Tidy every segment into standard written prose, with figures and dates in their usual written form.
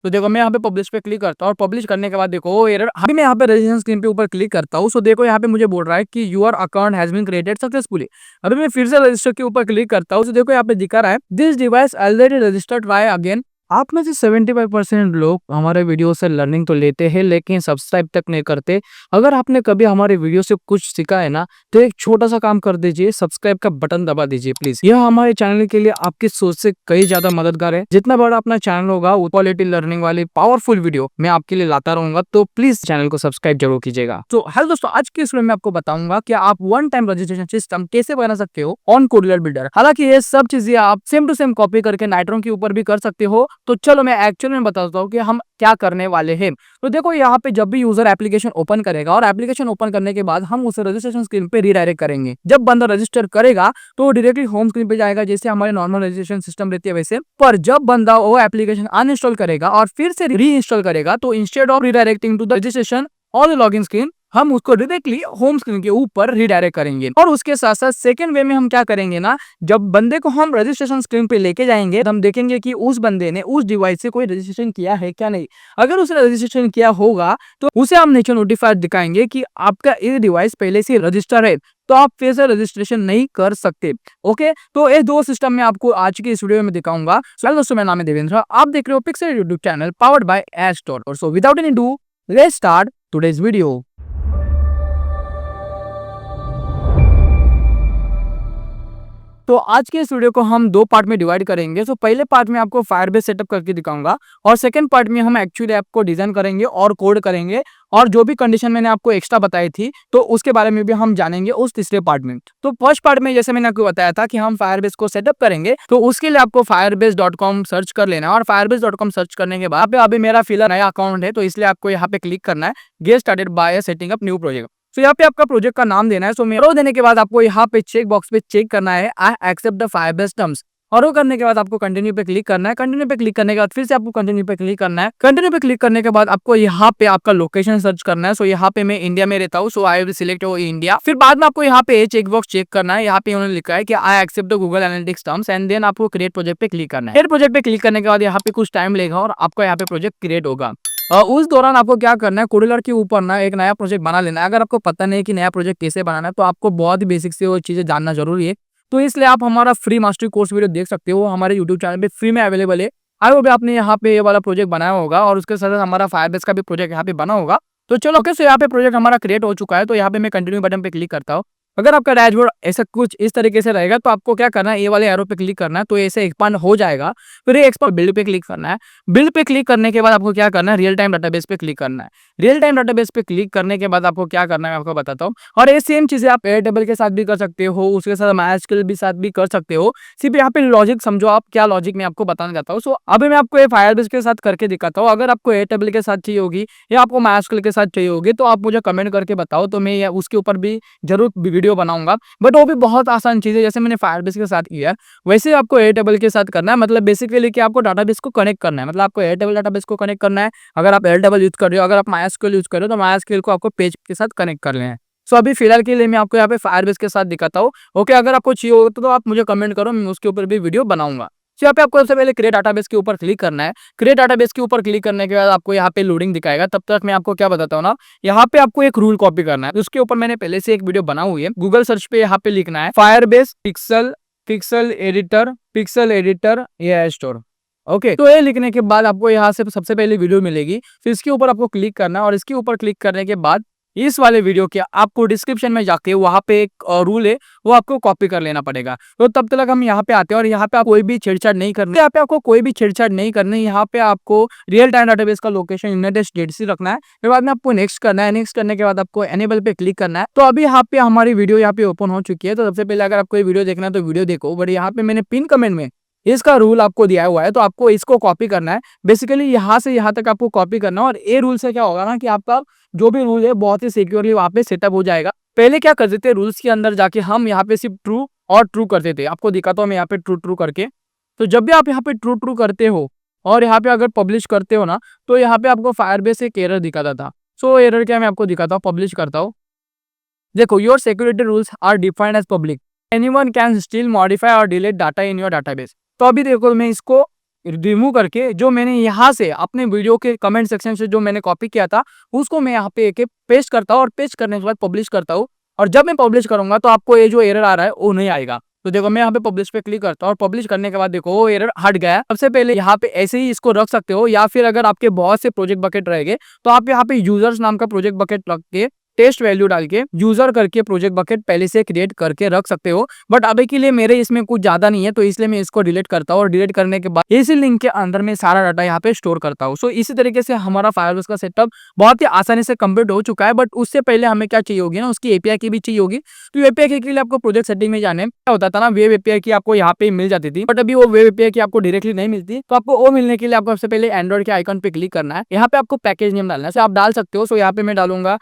तो देखो मैं यहाँ पे पब्लिश पे क्लिक करता हूँ और पब्लिश करने के बाद देखो वो एरर, अभी मैं यहाँ पे रजिस्ट्रेशन स्क्रीन पे ऊपर क्लिक करता हूँ। सो देखो यहाँ पे मुझे बोल रहा है कि your account has been created successfully. अभी मैं फिर से रजिस्टर के ऊपर क्लिक करता हूँ। तो देखो यहाँ पे दिखा रहा है this device already registered, try again. आप में से 75% लोग हमारे वीडियो से लर्निंग तो लेते हैं लेकिन सब्सक्राइब तक नहीं करते। अगर आपने कभी हमारे वीडियो से कुछ सीखा है ना, तो एक छोटा सा काम कर दीजिए, सब्सक्राइब का बटन दबा दीजिए प्लीज। यह हमारे चैनल के लिए आपकी सोच से कई ज्यादा मददगार है। जितना बड़ा अपना चैनल होगा वो क्वालिटी लर्निंग वाली पावरफुल वीडियो मैं आपके लिए लाता रहूंगा, तो प्लीज चैनल को सब्सक्राइब जरूर कीजिएगा। तो हेलो दोस्तों, आज के इस वीडियो में आपको बताऊंगा कि आप वन टाइम रजिस्ट्रेशन सिस्टम कैसे बना सकते हो ऑन कोडलर बिल्डर। हालांकि ये सब चीजें आप सेम टू सेम कॉपी करके नाइट्रो के ऊपर भी कर सकते हो। तो चलो मैं एक्चुअल में बताता हूँ कि हम क्या करने वाले हैं। तो देखो यहाँ पे जब भी यूजर एप्लीकेशन ओपन करेगा और एप्लीकेशन ओपन करने के बाद हम उसे रजिस्ट्रेशन स्क्रीन पे रीडायरेक्ट करेंगे। जब बंदा रजिस्टर करेगा तो डायरेक्टली होम स्क्रीन पे जाएगा, जैसे हमारे नॉर्मल रजिस्ट्रेशन सिस्टम रहती है वैसे। पर जब बंदा वो एप्लीकेशन अनइंस्टॉल करेगा और फिर से री इंस्टॉल करेगा, तो instead of redirecting to the registration और लॉगिन स्क्रीन, हम उसको डायरेक्टली होम स्क्रीन के ऊपर रीडायरेक्ट करेंगे। और उसके साथ साथ सेकंड वे में हम क्या करेंगे ना, जब बंदे को हम रजिस्ट्रेशन स्क्रीन पे लेके जाएंगे, हम देखेंगे कि उस बंदे ने उस डिवाइस से कोई रजिस्ट्रेशन किया है क्या नहीं। अगर उसने रजिस्ट्रेशन किया होगा तो उसे हम नीचे नोटिफायर दिखाएंगे कि आपका ये डिवाइस पहले से रजिस्टर है, तो आप फिर से रजिस्ट्रेशन नहीं कर सकते। ओके, तो ये दो सिस्टम मैं आपको आज की इस वीडियो में दिखाऊंगा। चलो दोस्तों, मेरा नाम है देवेंद्र, आप देख रहे हो Pixel YouTube channel powered by Edge Store. और so without any ado, let's start today's video. तो आज के इस वीडियो को हम दो पार्ट में डिवाइड करेंगे। तो पहले पार्ट में आपको फायरबेस सेटअप करके दिखाऊंगा और सेकंड पार्ट में हम एक्चुअली ऐप को डिजाइन करेंगे और कोड करेंगे, और जो भी कंडीशन मैंने आपको एक्स्ट्रा बताई थी तो उसके बारे में भी हम जानेंगे उस तीसरे पार्ट में। तो फर्स्ट पार्ट में जैसे मैंने आपको बताया था कि हम फायरबेस को सेटअप करेंगे, तो उसके लिए आपको firebase.com सर्च कर लेना है। और firebase.com सर्च करने के बाद अभी मेरा फिलहाल नया अकाउंट है, तो इसलिए आपको यहाँ पे क्लिक करना है, get started by setting up new project. तो यहाँ पे आपका प्रोजेक्ट का नाम देना है। सो मेरा देने के बाद आपको यहाँ पे चेक बॉक्स पे चेक करना है I accept the Firebase terms, और वो करने के बाद आपको कंटिन्यू पे क्लिक करना है। कंटिन्यू पे क्लिक करने के बाद फिर से आपको कंटिन्यू पे क्लिक करना है। कंटिन्यू पे क्लिक करने के बाद आपको यहाँ पे आपका लोकेशन सर्च करना है। सो यहाँ पे मैं इंडिया में रहता हूँ, सो आई विल सिलेक्ट इंडिया। फिर बाद में आपको यहाँ पे चेक बॉक्स चेक करना है। यहाँ पे उन्होंने लिखा है कि I accept the Google Analytics terms, and then आपको क्रिएट प्रोजेक्ट पे क्लिक करना है। क्रिएट प्रोजेक्ट पे क्लिक करने के बाद यहाँ पे कुछ टाइम लेगा और आपका यहाँ पे प्रोजेक्ट क्रिएट होगा। उस दौरान आपको क्या करना है, कोडलर के ऊपर ना एक नया प्रोजेक्ट बना लेना है। अगर आपको पता नहीं कि नया प्रोजेक्ट कैसे बनाना है, तो आपको बहुत ही बेसिक से वो चीजें जानना जरूरी है। तो इसलिए आप हमारा फ्री मास्टरी कोर्स वीडियो देख सकते हो, हमारे यूट्यूब चैनल पे फ्री में अवेलेबल है। आई होप आपने यहाँ पे ये वाला प्रोजेक्ट बनाया होगा और उसके साथ हमारा फायरबेस का भी प्रोजेक्ट यहाँ पे बना होगा। तो चलो कैसे यहाँ पे प्रोजेक्ट हमारा क्रिएट हो चुका है। तो यहाँ पे मैं कंटिन्यू बटन पे क्लिक करता हूँ। अगर आपका डैशबोर्ड ऐसा कुछ इस तरीके से रहेगा, तो आपको क्या करना है, ये वाले एरो पे क्लिक करना है, तो ऐसे एक्सपांड हो जाएगा। फिर ये एक्सपांड बिल्ड पे क्लिक करना है। बिल्ड पे क्लिक करने के बाद आपको क्या करना है, रियल टाइम डाटाबेस पे क्लिक करना है। रियल टाइम डाटाबेस पे क्लिक करने के बाद आपको क्या करना है, आपको बताता हूँ। और ये सेम चीजें आप एयरटेबल के साथ भी कर सकते हो, उसके साथ MySQL भी साथ भी कर सकते हो। सिर्फ यहाँ पे लॉजिक समझो आप, क्या लॉजिक मैं आपको बताना चाहता हूँ। सो अभी मैं आपको ये फायरबेस के साथ करके दिखाता हूँ। अगर आपको एयरटेबल के साथ चाहिए होगी या आपको MySQL के साथ चाहिए होगी, तो आप मुझे कमेंट करके बताओ, तो मैं उसके ऊपर भी जरूर वीडियो बनाऊंगा। बट वो भी बहुत आसान चीज है, जैसे मैंने फायरबेस के साथ किया वैसे आपको एयरटेबल के साथ करना है। मतलब बेसिकली कि आपको डाटाबेस को कनेक्ट करना है, मतलब आपको एयरटेबल डाटाबेस को कनेक्ट करना है। अगर आप एयरटेबल यूज कर रहे हो, अगर आप MySQL यूज कर रहे हो, तो MySQL को आपको पेज के साथ कनेक्ट कर लेना है। सो अभी फिलहाल के लिए मैं आपको यहाँ पे फायरबेस के साथ दिखाता हूँ। ओके, अगर आपको चाहिए होगा तो आप मुझे कमेंट करो, मैं उसके ऊपर भी वीडियो बनाऊंगा। तो यहाँ पे आपको सबसे पहले क्रिएट डाटाबेस के ऊपर क्लिक करना है। क्रिएट डाटाबेस के ऊपर क्लिक करने के बाद आपको यहाँ पे लोडिंग दिखाएगा। तब तक मैं आपको क्या बताता हूँ ना, यहाँ पे आपको एक रूल कॉपी करना है। उसके ऊपर मैंने पहले से एक वीडियो बना हुई है। गूगल सर्च पे यहाँ पे लिखना है फायरबेस पिक्सल एडिटर ये स्टोर। ओके, तो ये लिखने के बाद आपको यहाँ से सबसे पहले वीडियो मिलेगी। फिर इसके ऊपर आपको क्लिक करना है और इसके ऊपर क्लिक करने के बाद इस वाले वीडियो के आपको डिस्क्रिप्शन में जाके वहां पे एक रूल है, वो आपको कॉपी कर लेना पड़ेगा। तो तब तक हम यहाँ पे आते हैं और यहाँ पे आप कोई भी छेड़छाड़ नहीं करनी। यहाँ पे आपको कोई भी छेड़छाड़ नहीं करनी। यहाँ पे आपको रियल टाइम डाटाबेस का लोकेशन यूनाइटेड स्टेट्स ही रखना है। फिर बाद में आपको नेक्स्ट करना है। नेक्स्ट करने के बाद आपको एनेबल पे क्लिक करना है। तो अभी यहाँ पे हमारी वीडियो यहाँ पे ओपन हो चुकी है। तो सबसे पहले अगर आपको ये वीडियो देखना है तो वीडियो देखो, बट यहाँ पे मैंने पिन कमेंट में इसका रूल आपको दिया हुआ है, तो आपको इसको कॉपी करना है। बेसिकली यहाँ से यहाँ तक आपको कॉपी करना है। और ये रूल से क्या होगा ना कि आपका जो भी रूल है बहुत ही सिक्योरली वहाँ पे सेटअप हो जाएगा। पहले क्या करते थे, रूल्स के अंदर जाके हम यहाँ पे सिर्फ ट्रू और ट्रू करते थे। आपको दिखाता हूँ मैं यहाँ पे ट्रू ट्रू करके। तो जब भी आप यहाँ पे ट्रू ट्रू करते हो और यहाँ पे अगर पब्लिश करते हो ना, तो यहाँ पे आपको फायरबेस एक एरर दिखाता था। सो एरर क्या मैं आपको दिखाता हूँ, पब्लिश करता हूँ। देखो, your security rules are defined as public, anyone can still modify or delete data in your database. तो अभी देखो मैं इसको रिमूव करके जो मैंने यहाँ से अपने वीडियो के कमेंट सेक्शन से जो मैंने कॉपी किया था उसको मैं यहाँ पे एक पेस्ट करता हूँ और पेस्ट करने के बाद पब्लिश करता हूँ। और जब मैं पब्लिश करूंगा तो आपको ये जो एरर आ रहा है वो नहीं आएगा। तो देखो मैं यहाँ पे पब्लिश पे क्लिक करता हूँ और पब्लिश करने के बाद देखो वो एरर हट गया। सबसे पहले यहाँ पे ऐसे ही इसको रख सकते हो, या फिर अगर आपके बहुत से प्रोजेक्ट बकेट रहेंगे तो आप यहाँ पे यूजर्स नाम का प्रोजेक्ट बकेट रख के टेस्ट वैल्यू डाल के यूजर करके प्रोजेक्ट बकेट पहले से क्रिएट करके रख सकते हो। बट अभी के लिए मेरे इसमें कुछ ज्यादा नहीं है तो इसलिए मैं इसको डिलीट करता हूँ और डिलीट करने के बाद इसी लिंक के अंदर में सारा डाटा यहाँ पे स्टोर करता हूँ। सो इसी तरीके से हमारा फायरबेस का सेटअप बहुत ही आसानी से कंप्लीट हो चुका है। बट उससे पहले हमें क्या चाहिए होगी ना, उसकी एपीआई की भी चाहिए होगी। तो एपीआई के लिए आपको प्रोजेक्ट सेटिंग में जाने क्या होता था ना, वेब एपीआई की आपको यहाँ पे मिल जाती थी, बट अभी वो वेब एपीआई की आपको डायरेक्टली नहीं मिलती। तो आपको वो मिलने के लिए आपको सबसे पहले एंड्रॉइड के आइकन पे क्लिक करना है। यहाँ पे आपको पैकेज नेम डालना है, आप डाल सकते हो। सो यहाँ पे मैं डालूंगा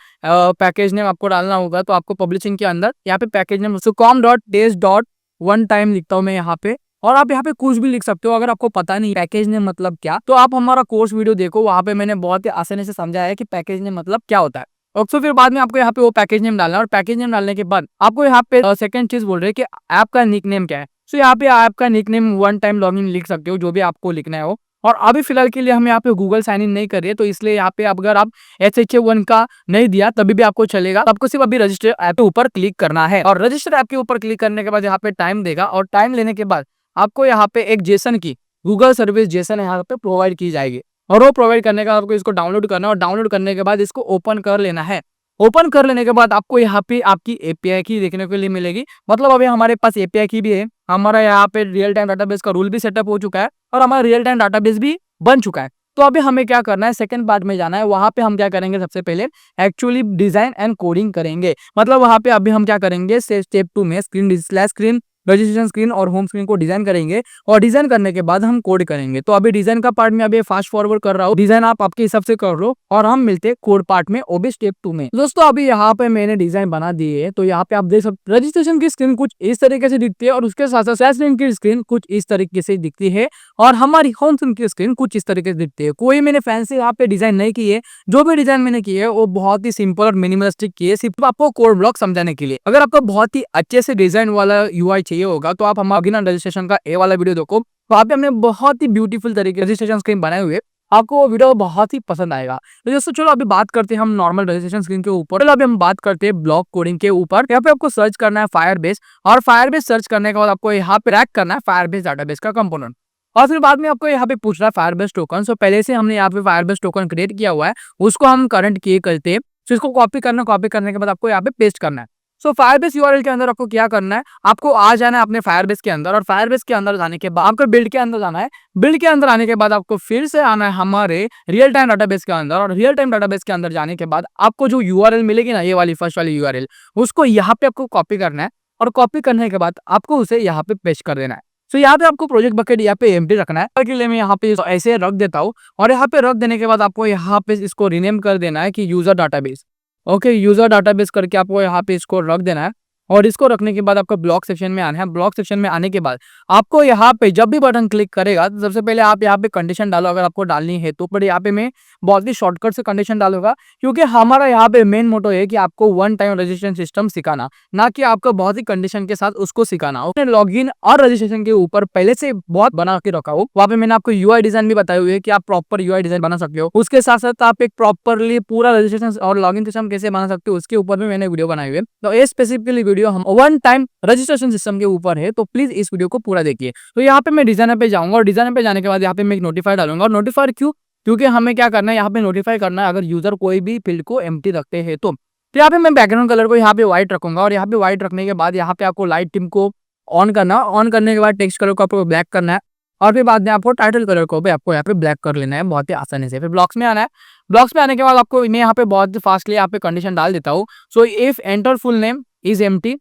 पैकेज नेम आपको डालना होगा। तो आपको पब्लिशिंग के अंदर यहाँ पे पैकेज नेम com.test.1time लिखता हूँ मैं यहाँ पे, और आप यहाँ पे कुछ भी लिख सकते हो। अगर आपको पता नहीं पैकेज नेम मतलब क्या, तो आप हमारा कोर्स वीडियो देखो, वहाँ पे मैंने बहुत ही आसानी से समझाया है कि पैकेज नेम मतलब क्या होता है। और तो फिर बाद में आपको यहाँ पे वो पैकेज नेम डालना है, और पैकेज नेम डालने के बाद आपको यहाँ पे सेकंड चीज बोल रहे हैं कि ऐप का निक नेम क्या है। सो यहाँ पे ऐप का nickname one time login लिख सकते हो, जो भी आपको लिखना हो। और अभी फिलहाल के लिए हम यहाँ पे गूगल साइन इन नहीं कर रहे, तो इसलिए यहाँ पे अगर आप SHA1 का नहीं दिया तभी भी आपको चलेगा। आपको सिर्फ अभी रजिस्टर ऐप के ऊपर क्लिक करना है, और रजिस्टर ऐप के ऊपर क्लिक करने के बाद यहाँ पे टाइम देगा, और टाइम लेने के बाद आपको यहाँ पे एक जेसन की गूगल सर्विस जेसन यहाँ पे प्रोवाइड की जाएगी। और वो प्रोवाइड करने का आपको इसको डाउनलोड करना है, और डाउनलोड करने के बाद इसको ओपन कर लेना है। ओपन कर लेने के बाद आपको यहाँ पे आपकी एपीआई की देखने के लिए मिलेगी। मतलब अभी हमारे पास एपीआई की भी है, हमारा यहाँ पे रियल टाइम डाटाबेस का रूल भी सेटअप हो चुका है, और हमारा रियल टाइम डाटाबेस भी बन चुका है। तो अभी हमें क्या करना है, सेकंड पार्ट में जाना है। वहां पे हम क्या करेंगे, सबसे पहले एक्चुअली डिजाइन एंड कोडिंग करेंगे। मतलब वहां पे अभी हम क्या करेंगे, स्टेप 2 में स्क्रीन रजिस्ट्रेशन स्क्रीन और होम स्क्रीन को डिजाइन करेंगे, और डिजाइन करने के बाद हम कोड करेंगे। तो अभी डिजाइन का पार्ट में अभी फास्ट फॉरवर्ड कर रहा हूँ, डिजाइन आप आपके हिसाब से कर लो, और हम मिलते हैं कोड पार्ट में, वो भी स्टेप 2 में। दोस्तों अभी यहाँ पे मैंने डिजाइन बना दी है। तो यहाँ पे आप देख सकते रजिस्ट्रेशन की स्क्रीन कुछ इस तरीके से दिखती है, और उसके साथ साथ स्क्रीन की स्क्रीन कुछ इस तरीके से दिखती है, और हमारी होम स्क्रीन की स्क्रीन कुछ इस तरीके से दिखती है। कोई मैंने फैंसी यहाँ पे डिजाइन नहीं की है, जो भी डिजाइन मैंने की है वो बहुत ही सिंपल और मिनिमलिस्टिक की है, सिर्फ आपको कोड ब्लॉक समझाने के लिए। अगर आपको बहुत ही अच्छे से डिजाइन वाला यूआई चाहिए होगा तो आप हमारे रजिस्ट्रेशन का ए वाला वीडियो देखो, वहाँ पे हमने बहुत ही ब्यूटीफुल तरीके रजिस्ट्रेशन स्क्रीन बनाए हुए, आपको वो वीडियो बहुत ही पसंद आएगा। तो दोस्तों चलो अभी बात करते हैं हम नॉर्मल रजिस्ट्रेशन स्क्रीन के ऊपर। चलो अभी हम बात करते हैं ब्लॉक कोडिंग के ऊपर। यहाँ पे आपको सर्च करना है फायरबेस, और फायरबेस सर्च करने के बाद आपको यहाँ पे रैक करना है फायरबेस डाटाबेस का कंपोनेंट, और फिर बाद में आपको यहाँ पे पूछ रहा है फायरबेस टोकन। सो पहले से हमने यहाँ पे फायरबेस टोकन क्रिएट किया हुआ है, उसको हम करंट किए करते हैं। तो इसको कॉपी करना, कॉपी करने के बाद आपको यहाँ पे पेस्ट करना है। सो फायरबेस यूआरएल के अंदर आपको क्या करना है, आपको आ जाना है अपने फायरबेस के अंदर, और फायरबेस के अंदर जाने के बाद आपको बिल्ड के अंदर जाना है। बिल्ड के अंदर आने के बाद आपको फिर से आना है हमारे रियल टाइम डाटाबेस के अंदर, और रियल टाइम डाटाबेस के अंदर जाने के बाद आपको जो यूआरएल मिलेगी ना, ये वाली फर्स्ट वाली यूआरएल, उसको यहाँ पे आपको कॉपी करना है, और कॉपी करने के बाद आपको उसे यहाँ पे पेस्ट कर देना है। तो यहाँ पे आपको प्रोजेक्ट बकेट यहाँ पे एम्प्टी रखना है। के लिए मैं यहाँ पे ऐसे रख देता हूँ, और यहाँ पे रख देने के बाद आपको यहाँ पे इसको रीनेम कर देना है कि user database. Okay, user database करके आपको यहाँ पे इसको रख देना है, और इसको रखने के बाद आपको ब्लॉक सेक्शन में आना है। ब्लॉक सेक्शन में आने के बाद आपको यहाँ पे जब भी बटन क्लिक करेगा तो सबसे पहले आप यहाँ पे कंडीशन डालो अगर आपको डालनी है तो। पर यहाँ पे मैं बहुत ही शॉर्टकट से कंडीशन डालूंगा, क्योंकि हमारा यहाँ पे मेन मोटो है कि आपको वन टाइम रजिस्ट्रेशन सिस्टम सिखाना, ना कि आपको बहुत ही कंडीशन के साथ उसको सिखाना। लॉगिन और रजिस्ट्रेशन के ऊपर पहले से बहुत बना के रखा हो, वहाँ पे मैंने आपको यूआई डिजाइन भी बताई हुई है कि आप प्रॉपर यूआई डिजाइन बना सकते हो। उसके साथ साथ आप एक प्रॉपरली पूरा रजिस्ट्रेशन और लॉगिन सिस्टम कैसे बना सकते हो उसके ऊपर भी मैंने वीडियो बनाई हुई है। तो ये स्पेसिफिकली वीडियो हम वन टाइम रजिस्ट्रेशन सिस्टम के ऊपर है, तो प्लीज इस वीडियो को पूरा देखिए। तो यहाँ पे मैं डिजाइनर पे जाऊंगा, और डिजाइनर पे जाने के बाद यहाँ पे मैं एक नोटिफाई डालूंगा। और नोटिफायर क्यों, क्योंकि हमें क्या करना है, यहाँ पे नोटिफाई करना है अगर यूजर कोई भी फील्ड को एम्प्टी रखते हैं तो। यहाँ पे मैं बैकग्राउंड कलर को यहाँ पे व्हाइट रखूंगा, और यहाँ पे व्हाइट रखने के बाद यहाँ पे आपको लाइट टिम को ऑन करना, ऑन करने के बाद टेक्स्ट कलर को आपको ब्लैक करना है, और फिर बाद में आपको टाइटल कलर को भी आपको यहाँ पे ब्लैक कर लेना है बहुत ही आसानी से। फिर ब्लॉक्स में आना है। ब्लॉक्स में आने के बाद आपको मैं यहाँ पे बहुत फास्टली यहाँ पे कंडीशन डाल देता हूँ। So if enter full name is empty,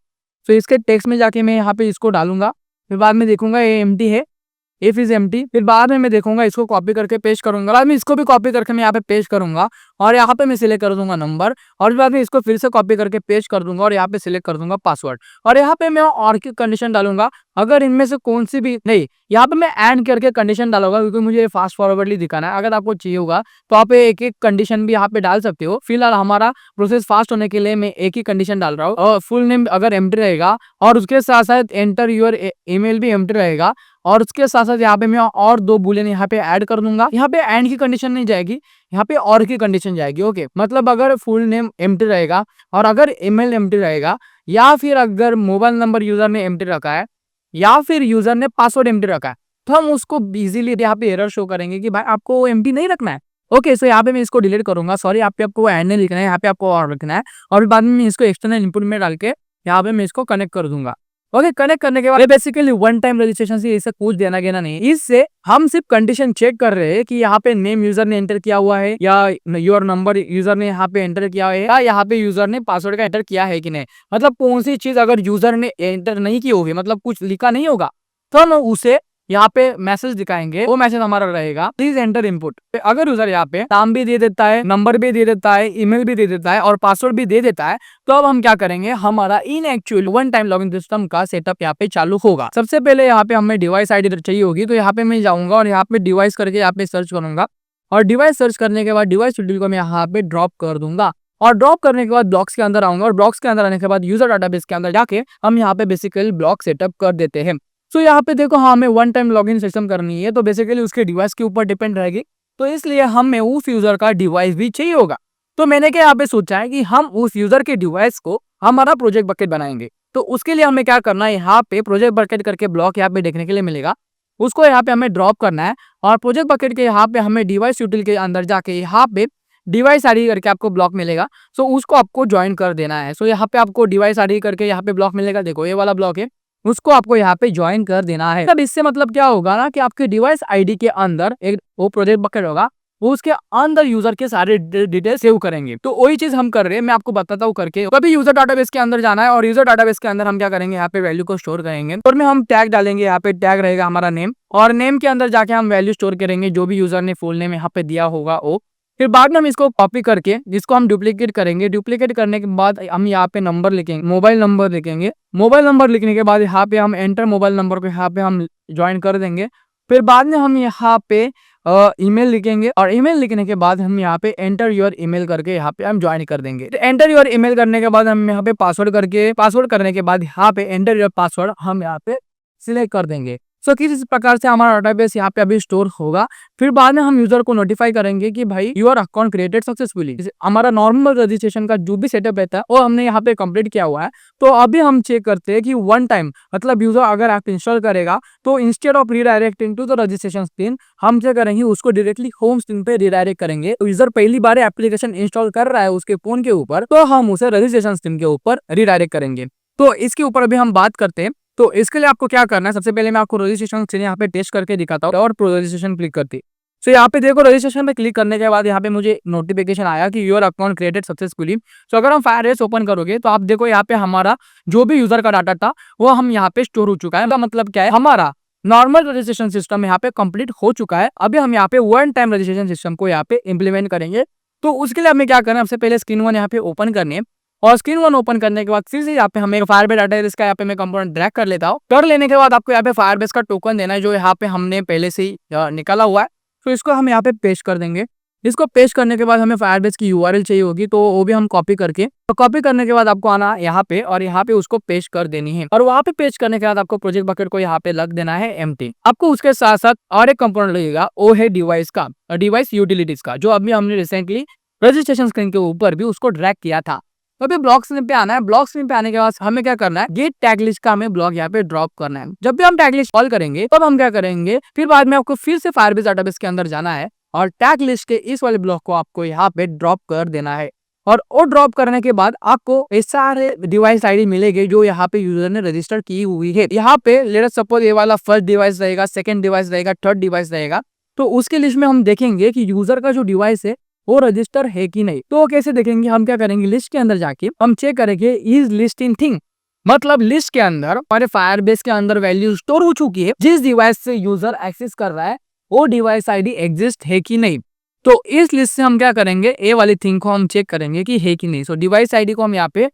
तो इसके टेक्स्ट में जाके मैं यहाँ पे इसको डालूंगा, फिर बाद में देखूंगा ये एम्प्टी है, इफ इज एम्प्टी। फिर बाद में मैं देखूंगा इसको कॉपी करके पेस्ट करूंगा, बाद में इसको भी कॉपी करके मैं यहाँ पे पेस्ट करूंगा, और यहाँ पे मैं सिलेक्ट कर दूंगा नंबर, और बाद में इसको फिर से कॉपी करके पेस्ट कर दूंगा, और यहाँ पे सिलेक्ट कर दूंगा पासवर्ड। और यहाँ पे मैं और की कंडीशन डालूंगा, अगर इनमें से कौन सी भी नहीं, यहाँ पे मैं एंड करके कंडीशन डालूंगा, क्योंकि मुझे फास्ट फॉरवर्डली दिखाना है। अगर आपको चाहिए होगा तो आप एक एक कंडीशन भी यहाँ पे डाल सकते हो। फिलहाल हमारा प्रोसेस फास्ट होने के लिए मैं एक ही कंडीशन डाल रहा हूँ, और फुल नेम अगर एम्प्टी रहेगा, और उसके साथ साथ एंटर यूर ईमेल भी एम्प्टी रहेगा, और उसके साथ साथ यहाँ पे मैं और 2 बूलियन यहाँ पे ऐड कर दूंगा। यहाँ पे एंड की कंडीशन नहीं जाएगी, यहाँ पे और की कंडीशन जाएगी। ओके, मतलब अगर फुल नेम एम्प्टी रहेगा और अगर ईमेल एम्प्टी रहेगा, या फिर अगर मोबाइल नंबर यूजर ने एम्प्टी रखा है, या फिर यूजर ने पासवर्ड एम्प्टी रखा है, तो हम उसको इजीली यहाँ पे एरर शो करेंगे कि भाई आपको एम्प्टी नहीं रखना है। ओके, सो यहाँ पे मैं इसको डिलीट करूंगा। सॉरी, यहाँ पे आपको एंड नहीं लिखना है, यहाँ पे आपको और लिखना है। और बाद में मैं इसको एक्सटर्नल इनपुट में डाल के यहाँ पे मैं इसको कनेक्ट कर दूंगा। ओके, कनेक्ट करने के बाद बेसिकली वन टाइम रजिस्ट्रेशन से इसे कुछ देना घेना नहीं। इससे हम सिर्फ कंडीशन चेक कर रहे हैं कि यहाँ पे नेम यूजर ने एंटर किया हुआ है, या योर नंबर यूजर ने यहाँ पे एंटर किया है, या यहाँ पे यूजर ने पासवर्ड का एंटर किया है कि नहीं। मतलब कौन सी चीज अगर यूजर ने एंटर नहीं की होगी, मतलब कुछ लिखा नहीं होगा, तो हम उसे यहाँ पे मैसेज दिखाएंगे। वो मैसेज हमारा रहेगा प्लीज एंटर इनपुट। अगर यूजर यहाँ पे नाम भी दे देता है, नंबर भी दे देता है, ईमेल भी दे देता है और पासवर्ड भी दे देता है, तो अब हम क्या करेंगे, हमारा इन actual one time login system का सेटअप यहाँ पे चालू होगा। सबसे पहले यहाँ पे हमें डिवाइस आईडी चाहिए होगी, तो यहाँ पे मैं जाऊंगा और यहाँ पे डिवाइस करके यहाँ पे सर्च करूंगा। और डिवाइस सर्च करने के बाद डिवाइस शेड्यूल को मैं यहाँ पे ड्रॉप कर दूंगा। और ड्रॉप करने के बाद ब्लॉक्स के अंदर आऊंगा, और ब्लॉक्स के अंदर आने के बाद यूजर डाटाबेस के अंदर जाके हम यहाँ पे बेसिकली ब्लॉक सेटअप कर देते हैं। सो यहाँ पे देखो, हमें वन टाइम लॉगिन सिस्टम करनी है, तो बेसिकली उसके डिवाइस के ऊपर डिपेंड रहेगी, तो इसलिए हमें उस यूजर का डिवाइस भी चाहिए होगा। तो मैंने क्या यहाँ पे सोचा है कि हम उस यूजर के डिवाइस को हमारा प्रोजेक्ट बकेट बनाएंगे। तो उसके लिए हमें क्या करना है, यहाँ पे प्रोजेक्ट बकेट करके ब्लॉक यहाँ पे देखने के लिए मिलेगा, उसको यहाँ पे हमें ड्रॉप करना है। और प्रोजेक्ट बकेट के यहाँ पे हमें डिवाइस यूटिल के अंदर जाके यहाँ पे डिवाइस आईडी करके आपको ब्लॉक मिलेगा, सो उसको आपको ज्वाइन कर देना है। सो यहाँ पे आपको डिवाइस आईडी करके यहाँ पे ब्लॉक मिलेगा, देखो ये वाला ब्लॉक है, उसको आपको यहाँ पे ज्वाइन कर देना है। तब इससे मतलब क्या होगा ना कि आपके डिवाइस आईडी के अंदर एक वो प्रोजेक्ट बकेट होगा, वो उसके अंदर यूजर के सारे डिटेल सेव करेंगे। तो वही चीज हम कर रहे हैं, मैं आपको बताता हूँ करके। कभी यूजर डाटाबेस के अंदर जाना है, और यूजर डाटाबेस के अंदर हम क्या करेंगे, यहाँ पे वैल्यू को स्टोर करेंगे, और में हम टैग डालेंगे। यहाँ पे टैग रहेगा हमारा नेम, और नेम के अंदर जाके हम वैल्यू स्टोर करेंगे जो भी यूजर ने फुल नेम यहाँ पे दिया होगा वो। फिर बाद में हम इसको कॉपी करके जिसको हम डुप्लीकेट करेंगे, डुप्लीकेट करने के बाद हम यहाँ पे नंबर लिखेंगे, मोबाइल नंबर लिखेंगे। मोबाइल नंबर लिखने के बाद यहाँ पे हम एंटर मोबाइल नंबर को यहाँ पे हम ज्वाइन कर देंगे। फिर बाद में हम यहाँ पे ईमेल लिखेंगे, और ईमेल लिखने के बाद हम यहाँ पे एंटर योर ईमेल करके यहाँ पे हम ज्वाइन कर देंगे। तो एंटर योर ईमेल करने के बाद हम यहाँ पे पासवर्ड करने के बाद यहाँ पे एंटर योर पासवर्ड हम यहाँ पे सिलेक्ट कर देंगे। सो किस प्रकार से हमारा डाटाबेस यहाँ पे अभी स्टोर होगा। फिर बाद में हम यूजर को नोटिफाई करेंगे कि भाई योर अकाउंट क्रिएटेड सक्सेसफुली। हमारा नॉर्मल रजिस्ट्रेशन का जो भी सेटअप रहता है वो हमने यहाँ पे कंप्लीट किया हुआ है। तो अभी हम चेक करते हैं कि वन टाइम मतलब यूजर अगर ऐप इंस्टॉल करेगा, तो instead of redirecting to the registration screen, हम क्या करेंगे, उसको डायरेक्टली होम स्क्रीन पे रिडायरेक्ट करेंगे। तो यूजर पहली बार एप्लीकेशन इंस्टॉल कर रहा है उसके फोन के ऊपर, तो हम उसे रजिस्ट्रेशन स्क्रीन के ऊपर रिडायरेक्ट करेंगे। तो इसके ऊपर अभी हम बात करते हैं। तो इसके लिए आपको क्या करना है, सबसे पहले मैं आपको रजिस्ट्रेशन स्क्रीन यहाँ पे टेस्ट करके दिखाता हूँ, और रजिस्ट्रेशन क्लिक करती। सो यहाँ पे देखो, रजिस्ट्रेशन पे क्लिक करने के बाद यहाँ पे मुझे नोटिफिकेशन आया कि योर अकाउंट क्रिएटेड सक्सेसफुली। सो अगर हम फायरबेस ओपन करोगे तो आप देखो यहाँ पे हमारा जो भी यूजर का डाटा था वो हम यहाँ पे स्टोर हो चुका है। मतलब क्या है, हमारा नॉर्मल रजिस्ट्रेशन सिस्टम यहाँ पे कंप्लीट हो चुका है। अभी हम यहाँ पे वन टाइम रजिस्ट्रेशन सिस्टम को यहाँ पे इंप्लीमेंट करेंगे। तो उसके लिए हमें क्या करना है, सबसे पहले स्क्रीन वन यहाँ पे ओपन करनी है, और स्क्रीन वन ओपन करने के बाद फिर से यहाँ पे हमें फायरबेस डाटाबेस का यहाँ पे मैं कंपोनेंट ड्रैग कर लेता हूँ। कर लेने के बाद आपको यहाँ पे फायरबेस का टोकन देना है जो यहाँ पे हमने पहले से ही निकाला हुआ है। तो इसको हम यहाँ पे पेस्ट कर देंगे। इसको पेस्ट करने के बाद हमें फायरबेस की यूआरएल चाहिए होगी, तो वो भी हम कॉपी करके, तो कॉपी करने के बाद आपको आना यहाँ पे, और यहाँ पे उसको पेस्ट कर देनी है। और वहाँ पे पेस्ट करने के बाद आपको प्रोजेक्ट बकेट को यहाँ पे लग देना है एम्प्टी। आपको उसके साथ साथ और एक कंपोनेंट लगेगा, वो है डिवाइस का, डिवाइस यूटिलिटीज का, जो अभी हमने रिसेंटली रजिस्ट्रेशन स्क्रीन के ऊपर भी उसको ड्रैग किया था। तो अभी ब्लॉक स्क्रीन पे आना है। ब्लॉक स्क्रीन पे आने के बाद हमें क्या करना है, गेट टैग लिस्ट का हमें ब्लॉक यहाँ पे ड्रॉप करना है। जब भी हम टैग लिस्ट कॉल करेंगे तब हम क्या करेंगे, फिर बाद में आपको फिर से फायरबेस डाटाबेस के अंदर जाना है, और टैग लिस्ट के इस वाले ब्लॉक को आपको यहाँ पे ड्रॉप कर देना है। और वो ड्रॉप करने के बाद आपको ये सारे डिवाइस आईडी मिलेंगे जो यहाँ पे यूजर ने रजिस्टर की हुई है। यहाँ पे लेट अस सपोज ये वाला फर्स्ट डिवाइस रहेगा, सेकंड डिवाइस रहेगा, थर्ड डिवाइस रहेगा। तो उसके लिस्ट में हम देखेंगे कि यूजर का जो डिवाइस है वो रजिस्टर है कि नहीं। तो कैसे देखेंगे, हम क्या करेंगे, लिस्ट के अंदर जाके हम चेक करेंगे इज लिस्ट इन थिंग, मतलब लिस्ट के अंदर हमारे फायरबेस के अंदर वैल्यू स्टोर हो चुकी है, जिस डिवाइस से यूजर एक्सेस कर रहा है वो डिवाइस आईडी एग्जिस्ट है कि नहीं। तो इस लिस्ट से हम क्या करेंगे, ए वाली थिंग को हम चेक करेंगे कि है कि नहीं। सो डिवाइस आईडी को हम यहाँ पे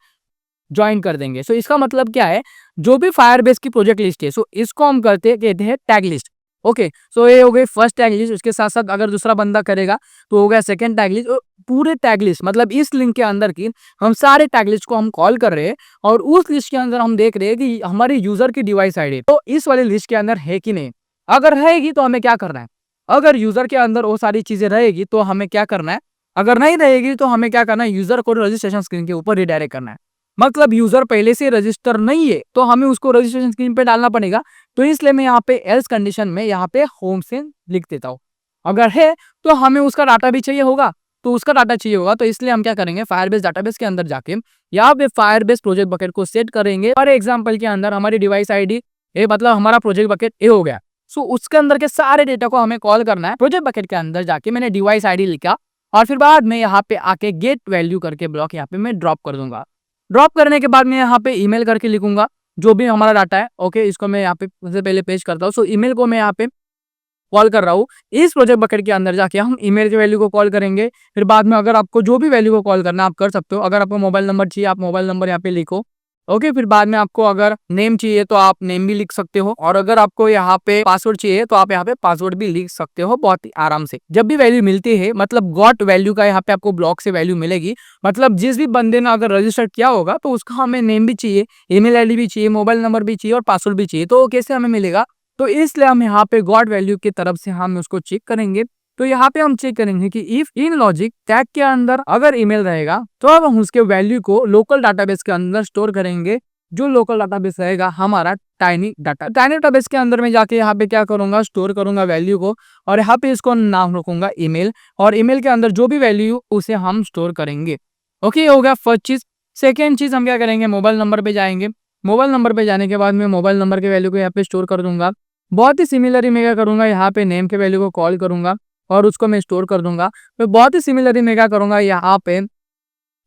ज्वाइन कर देंगे। सो इसका मतलब क्या है, जो भी फायरबेस की प्रोजेक्ट लिस्ट है, सो इसको हम कहते हैं टैग लिस्ट। ओके, सो ये हो गई फर्स्ट टैग लिस्ट। उसके साथ साथ अगर दूसरा बंदा करेगा तो हो गया सेकंड टैग लिस्ट। पूरे टैग लिस्ट मतलब इस लिंक के अंदर की हम सारे टैग लिस्ट को हम कॉल कर रहे हैं, और उस लिस्ट के अंदर हम देख रहे हैं कि हमारे यूजर की डिवाइस आईडी तो इस वाले लिस्ट के अंदर है कि नहीं। अगर रहेगी तो हमें क्या करना है, अगर यूजर के अंदर वो सारी चीजें रहेगी तो हमें क्या करना है, अगर नहीं रहेगी तो हमें क्या करना है, यूजर को रजिस्ट्रेशन स्क्रीन के ऊपर रिडायरेक्ट करना है। मतलब यूजर पहले से रजिस्टर नहीं है तो हमें उसको रजिस्ट्रेशन स्क्रीन पे डालना पड़ेगा। तो इसलिए मैं यहाँ पे एल्स कंडीशन में यहाँ पे होम से लिख देता हूँ। अगर है तो हमें उसका डाटा भी चाहिए होगा, तो उसका डाटा चाहिए होगा, तो इसलिए हम क्या करेंगे, फायरबेस डाटाबेस के अंदर जाके यहाँ पे फायरबेस प्रोजेक्ट बकेट को सेट करेंगे। फॉर एग्जाम्पल के अंदर हमारी डिवाइस आईडी ए, मतलब हमारा प्रोजेक्ट बकेट ए हो गया। सो उसके अंदर के सारे डेटा को हमें कॉल करना है। प्रोजेक्ट बकेट के अंदर जाके मैंने डिवाइस आईडी लिखा और फिर बाद में यहाँ पे आके गेट वैल्यू करके ब्लॉक यहाँ पे मैं ड्रॉप कर दूंगा। ड्रॉप करने के बाद मैं यहाँ पे ईमेल करके लिखूंगा जो भी हमारा डाटा है। ओके, इसको मैं यहाँ पे सबसे पहले पेश करता हूँ। सो ईमेल को मैं यहाँ पे कॉल कर रहा हूँ। इस प्रोजेक्ट बकेट के अंदर जाके हम ईमेल के वैल्यू को कॉल करेंगे। फिर बाद में अगर आपको जो भी वैल्यू को कॉल करना है आप कर सकते हो। अगर आपको मोबाइल नंबर चाहिए आप मोबाइल नंबर यहाँ पे लिखो। ओके, फिर बाद में आपको अगर नेम चाहिए तो आप नेम भी लिख सकते हो, और अगर आपको यहाँ पे पासवर्ड चाहिए तो आप यहाँ पे पासवर्ड भी लिख सकते हो बहुत ही आराम से। जब भी वैल्यू मिलती है, मतलब गॉट वैल्यू का यहाँ पे आपको ब्लॉक से वैल्यू मिलेगी। मतलब जिस भी बंदे ने अगर रजिस्टर किया होगा तो उसका हमें नेम भी चाहिए, ईमेल आईडी भी चाहिए, मोबाइल नंबर भी चाहिए और पासवर्ड भी चाहिए। तो कैसे हमें मिलेगा, तो इसलिए हम यहाँ पे गॉट वैल्यू की तरफ से हम उसको चेक करेंगे। तो यहाँ पे हम चेक करेंगे कि इफ इन लॉजिक टैग के अंदर अगर ईमेल रहेगा तो अब हम उसके वैल्यू को लोकल डाटाबेस के अंदर स्टोर करेंगे। जो लोकल डाटाबेस रहेगा हमारा टाइनी डाटाबेस के अंदर में जाके यहाँ पे क्या करूंगा, स्टोर करूंगा वैल्यू को, और यहाँ पे इसको नाम रखूंगा ईमेल, और ईमेल के अंदर जो भी वैल्यू उसे हम स्टोर करेंगे। ओके, हो गया फर्स्ट चीज। सेकेंड चीज हम क्या करेंगे, मोबाइल नंबर पे जाएंगे। मोबाइल नंबर पे जाने के बाद मैं मोबाइल नंबर के वैल्यू को यहाँ पे स्टोर कर दूंगा। बहुत ही सिमिलरली मैं क्या करूंगा, यहाँ पे नेम के वैल्यू को कॉल करूंगा और उसको मैं स्टोर कर दूंगा। तो बहुत ही सिमिलरली मैं क्या करूंगा, यहाँ पे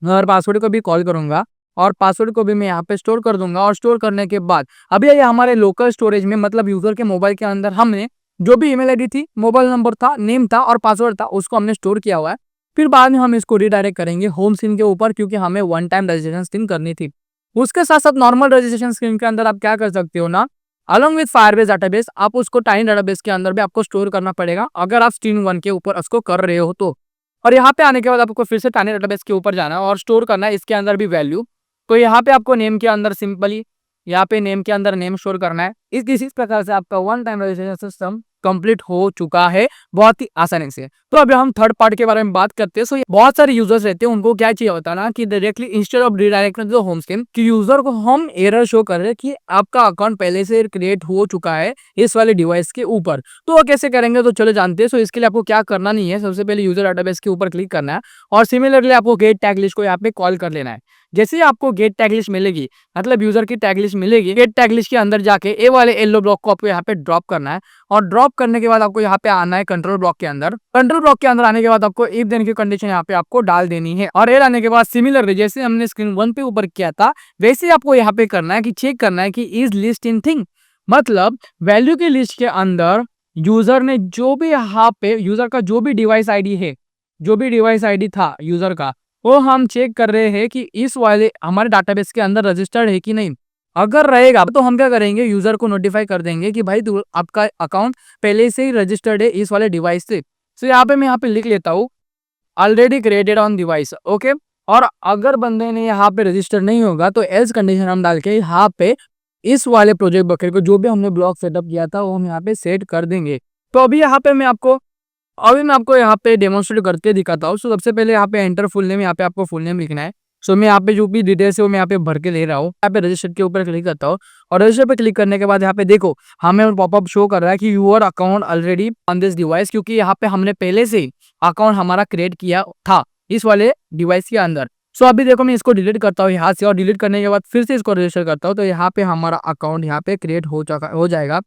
और पासवर्ड को भी कॉल करूंगा और पासवर्ड को भी मैं यहाँ पे स्टोर कर दूंगा। और स्टोर करने के बाद अभी ये हमारे लोकल स्टोरेज में, मतलब यूजर के मोबाइल के अंदर हमने जो भी ईमेल आईडी थी, मोबाइल नंबर था, नेम था और पासवर्ड था, उसको हमने स्टोर किया हुआ है। फिर बाद में हम इसको रिडायरेक्ट करेंगे होम स्क्रीन के ऊपर, क्योंकि हमें वन टाइम रजिस्ट्रेशन स्क्रीन करनी थी। उसके साथ साथ नॉर्मल रजिस्ट्रेशन स्क्रीन के अंदर आप क्या कर सकते हो ना, अलॉन्ग विद फायरबेस डाटाबेस आप उसको टाइनी डाटाबेस के अंदर भी आपको स्टोर करना पड़ेगा अगर आप स्क्रीन 1 के ऊपर उसको कर रहे हो तो। और यहाँ पे आने के बाद आपको फिर से टाइनी डाटाबेस के ऊपर जाना है और स्टोर करना है इसके अंदर भी वैल्यू। तो यहाँ पे आपको नेम के अंदर सिंपली यहाँ पे नेम के अंदर नेम स्टोर करना है। इस प्रकार से आपका one time registration system complete हो चुका है बहुत ही आसानी से। तो अभी हम थर्ड पार्ट के बारे में बात करते हैं। सो बहुत सारे यूजर्स रहते हैं, उनको क्या चाहिए होता है ना कि directly instead of redirect home screen कि यूजर को हम एरर शो कर रहे हैं कि आपका अकाउंट पहले से क्रिएट हो चुका है इस वाले डिवाइस के ऊपर। तो वो कैसे करेंगे, तो चलो जानते हैं। सो इसके लिए आपको क्या करना नहीं है, सबसे पहले यूजर डाटाबेस के ऊपर क्लिक करना है और सिमिलरली आपको गेट टैग लिस्ट को यहाँ पे कॉल कर लेना है। जैसे ही आपको गेट टैग लिस्ट मिलेगी, मतलब यूजर की टैग लिस्ट मिलेगी, गेट टैग लिस्ट के अंदर जाके ए वाले येलो ब्लॉक को आपको यहाँ पे ड्रॉप करना है। और ड्रॉप करने के बाद आपको यहाँ पे आना है कंट्रोल ब्लॉक के अंदर। कंट्रोल ब्लॉक के अंदर आने के बाद आपको इफ देन की कंडीशन यहाँ पे आपको डाल देनी है। और ये आने के बाद सिमिलर जैसे हमने स्क्रीन 1 पे ऊपर किया था वैसे आपको यहाँ पे करना है कि चेक करना है कि इज लिस्ट इन थिंग, मतलब वैल्यू की लिस्ट के अंदर यूजर ने जो भी यहाँ पे यूजर का जो भी डिवाइस आईडी है, जो भी डिवाइस आईडी था यूजर का, वो हम चेक कर रहे हैं कि इस वाले हमारे डाटाबेस के अंदर रजिस्टर्ड है कि नहीं। अगर रहेगा तो हम क्या करेंगे, यूजर को नोटिफाई कर देंगे कि भाई आपका अकाउंट पहले से ही रजिस्टर्ड है इस वाले डिवाइस से। तो यहाँ पे मैं यहाँ पे लिख लेता हूँ already created on device. Okay, और अगर बंदे ने यहाँ पे रजिस्टर नहीं होगा तो एल्स कंडीशन हम डाल के यहाँ पे इस वाले प्रोजेक्ट बकेट को जो भी हमने ब्लॉक सेटअप किया था वो हम यहाँ पे सेट कर देंगे। तो अभी यहाँ पे मैं आपको यहाँ पे डेमोन्स्ट्रेट करके दिखाता हूँ। सो सबसे पहले यहाँ पे एंटर फुल नेम, यहाँ पे आपको फुल नेम लिखना है। सो मैं यहाँ पे जो भी डिटेल्स है वो मैं यहाँ पे भर के ले रहा हूँ। यहाँ पे रजिस्टर के ऊपर क्लिक करता हूँ और रजिस्टर पे क्लिक करने के बाद यहाँ पे देखो हमें पॉपअप शो कर रहा है कि your account already on this device, क्योंकि यहाँ पे हमने पहले से अकाउंट हमारा क्रिएट किया था इस वाले डिवाइस के अंदर। सो अभी देखो मैं इसको डिलीट करता हूँ यहाँ से, और डिलीट करने के बाद फिर से इसको रजिस्टर करता हूँ तो यहाँ पे हमारा अकाउंट यहाँ पे क्रिएट हो जाएगा।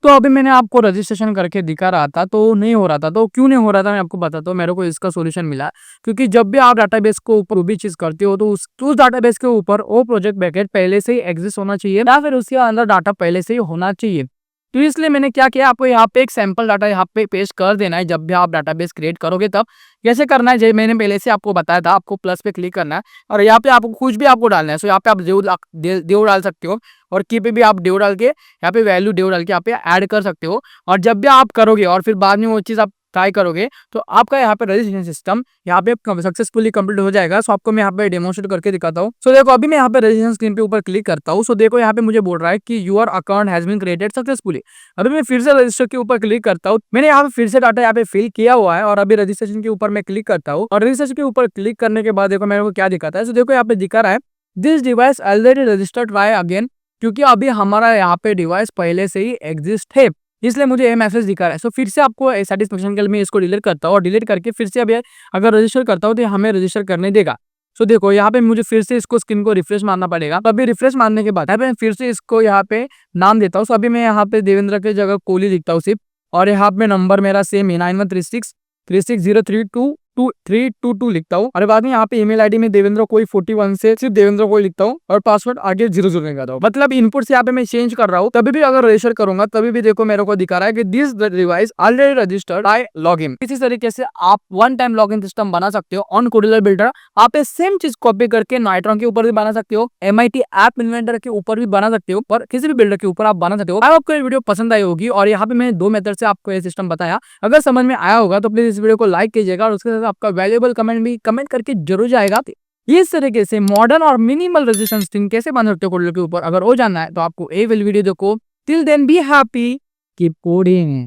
तो अभी मैंने आपको रजिस्ट्रेशन करके दिखा रहा था तो नहीं हो रहा था, तो क्यों नहीं हो रहा था मैं आपको बताता हूँ। मेरे को इसका सॉल्यूशन मिला, क्योंकि जब भी आप डाटाबेस को ऊपर भी चीज करते हो तो उस डाटाबेस के ऊपर वो प्रोजेक्ट बकेट पहले से ही एग्जिस्ट होना चाहिए या फिर उसके अंदर डाटा पहले से ही होना चाहिए। तो इसलिए मैंने क्या किया, आपको यहाँ पे एक सैंपल डाटा यहाँ पे पेस्ट कर देना है जब भी आप डाटाबेस क्रिएट करोगे तब। कैसे करना है, जैसे मैंने पहले से आपको बताया था, आपको प्लस पे क्लिक करना है और यहाँ पे आपको कुछ भी आपको डालना है। सो यहाँ पे आप देव डाल सकते हो और की पे भी आप देव डाल के यहाँ पे वैल्यू देव डाल के यहाँ पे ऐड कर सकते हो। और जब भी आप करोगे और फिर बाद में वो चीज़ आप ट्राई करोगे तो आपका यहाँ पे रजिस्ट्रेशन सिस्टम यहाँ पे सक्सेसफुली कंप्लीट हो जाएगा। सो आपको मैं यहाँ पे डेमोन्स्ट्रेट करके दिखाता हूँ। सो देखो अभी मैं यहाँ पे रजिस्ट्रेशन स्क्रीन पे ऊपर क्लिक करता हूँ। सो देखो यहाँ पे मुझे बोल रहा है कि your account has been created successfully. अभी मैं फिर से रजिस्टर के ऊपर क्लिक करता हूँ। मैंने यहाँ पे फिर से डाटा यहाँ पे फिल किया हुआ है और अभी रजिस्ट्रेशन के ऊपर मैं क्लिक करता हूँ और रजिस्ट्रेशन के ऊपर क्लिक करने के बाद देखो मेरे को क्या दिखाता है। सो देखो यहाँ पे दिखा रहा है this device already registered, try again, क्योंकि अभी हमारा यहाँ पे डिवाइस पहले से ही एग्जिस्ट है, इसलिए मुझे ये मैसेज दिखा रहा है। सो फिर से आपको सेटिस्फेक्शन के लिए मैं इसको डिलीट करता हूँ और डिलीट करके फिर से अभी अगर रजिस्टर करता हूँ तो हमें रजिस्टर करने देगा। सो देखो यहाँ पे मुझे फिर से इसको स्क्रीन को रिफ्रेश मारना पड़ेगा। तो अभी रिफ्रेश मारने के बाद यहाँ पे फिर से इसको यहाँ पे नाम देता हूँ। सो अभी मैं यहाँ पे देवेंद्र की जगह कोहली लिखता हूँ सिर्फ, और यहाँ पे नंबर मेरा सेम है 9136360322 लिखता हूँ। और बाद में यहाँ पे ईमेल आईडी में देवेंद्र कोई 41 से सिर्फ देवेंद्र कोई लिखता हूँ और पासवर्ड आगे 00 लगाता हूँ। मतलब इनपुट से यहाँ पे मैं चेंज कर रहा हूँ। तभी भी अगर रजिस्टर करूंगा तभी भी देखो मेरे को दिखा रहा है कि this device already registered, I log in. इसी तरीके से आप one time log in system बना सकते हो ऑन कोडिलर बिल्डर। आप सेम चीज कॉपी करके नाइट्रॉन के ऊपर भी बना सकते हो, MIT ऐप इन्वेंटर के ऊपर भी बना सकते हो, पर किसी भी बिल्डर के ऊपर आप बना सकते हो। आपको ये वीडियो पसंद आई होगी और यहाँ पे मैं 2 मेथड से आपको ये सिस्टम बताया। अगर समझ में आया होगा तो प्लीज इस वीडियो को लाइक कीजिएगा और उसके साथ आपका वैल्यूएबल कमेंट भी कमेंट करके जरूर जाएगा। इस तरीके से मॉडर्न और मिनिमल रेजिस्टेंस स्ट्रिंग कैसे बना सकते हो कोडिलर के ऊपर, अगर वो जानना है तो आपको ये वाली वीडियो देखो। Till then be happy, keep coding.